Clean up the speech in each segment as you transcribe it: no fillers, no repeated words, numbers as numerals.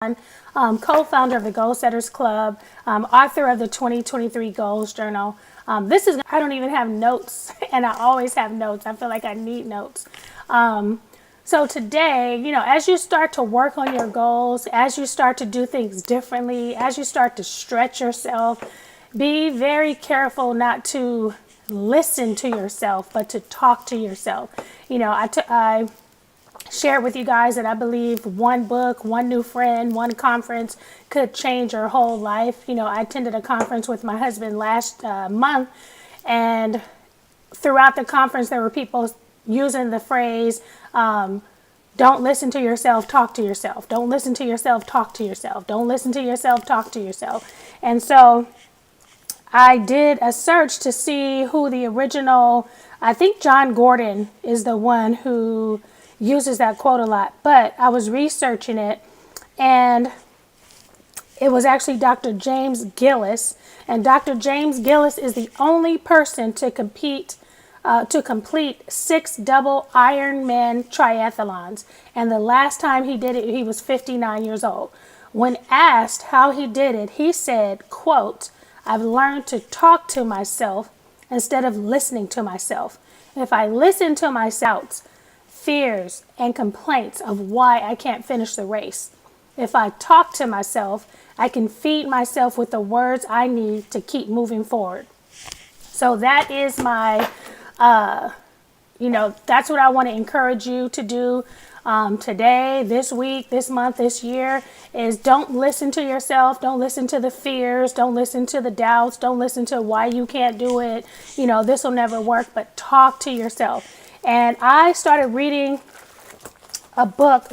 Co-founder of the Goal Setters Club, author of the 2023 Goals Journal. I don't even have notes, and I always have notes. I feel like I need notes. So today, as you start to work on your goals, as you start to do things differently, as you start to stretch yourself, be very careful not to listen to yourself, but to talk to yourself. I shared with you guys that I believe one book, one new friend, one conference could change your whole life. I attended a conference with my husband last month, and throughout the conference there were people using the phrase, don't listen to yourself, talk to yourself. Don't listen to yourself, talk to yourself. Don't listen to yourself, talk to yourself. And so I did a search to see who the original, I think John Gordon is the one who uses that quote a lot, but I was researching it, and it was actually Dr. James Gillis, and Dr. James Gillis is the only person to complete 6 double Ironman triathlons, and the last time he did it, he was 59 years old. When asked how he did it, he said, quote, "I've learned to talk to myself instead of listening to myself. If I listen to my doubts, fears, and complaints of why I can't finish the race, if I talk to myself, I can feed myself with the words I need to keep moving forward." So that is my, that's what I want to encourage you to do today, this week, this month, this year, is don't listen to yourself. Don't listen to the fears. Don't listen to the doubts. Don't listen to why you can't do it. This will never work, but talk to yourself. And I started reading a book,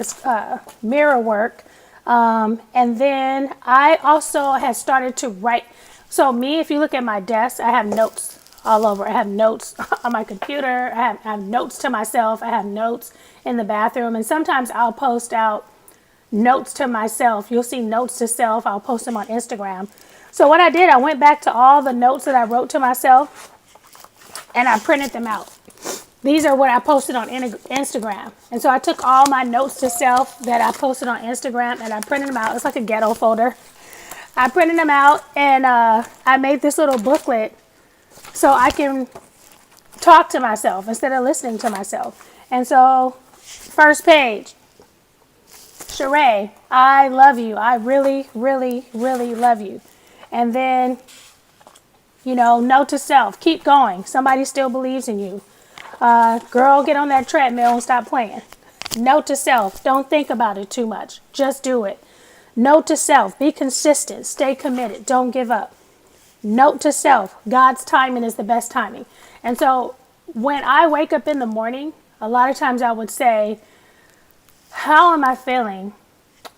Mirror Work, and then I also had started to write. So if you look at my desk, I have notes all over. I have notes on my computer. I have notes to myself. I have notes in the bathroom. And sometimes I'll post out notes to myself. You'll see notes to self. I'll post them on Instagram. So what I did, I went back to all the notes that I wrote to myself, and I printed them out. These are what I posted on Instagram. And so I took all my notes to self that I posted on Instagram, and I printed them out. It's like a ghetto folder. I printed them out, and I made this little booklet so I can talk to myself instead of listening to myself. And so, first page, Sheréa, I love you. I really, really, really love you. And then, note to self, keep going. Somebody still believes in you. Girl, get on that treadmill and stop playing. Note to self, don't think about it too much. Just do it. Note to self, be consistent. Stay committed. Don't give up. Note to self, God's timing is the best timing. And so when I wake up in the morning, a lot of times I would say, how am I feeling?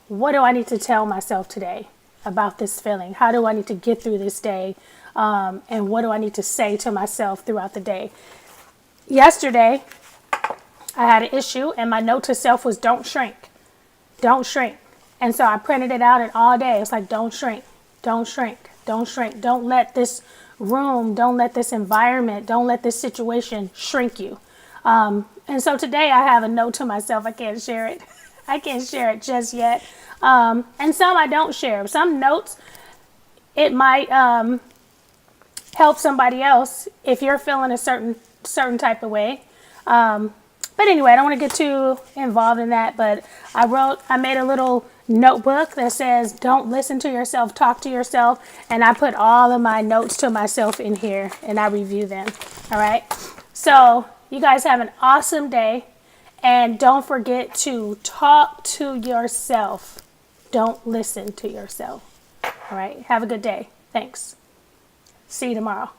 What do I need to tell myself today about this feeling? How do I need to get through this day? And what do I need to say to myself throughout the day? Yesterday, I had an issue, and my note to self was don't shrink. Don't shrink. And so I printed it out, and all day it's like, don't shrink, don't shrink, don't shrink. Don't let this room, don't let this environment, don't let this situation shrink you. And so today I have a note to myself. I can't share it. I can't share it just yet. And some I don't share. Some notes, it might help somebody else if you're feeling a certain type of way. But anyway, I don't want to get too involved in that, but I made a little notebook that says don't listen to yourself, talk to yourself, and I put all of my notes to myself in here, and I review them. All right, so you guys have an awesome day, and don't forget to talk to yourself. Don't listen to yourself. All right, have a good day. Thanks. See you tomorrow.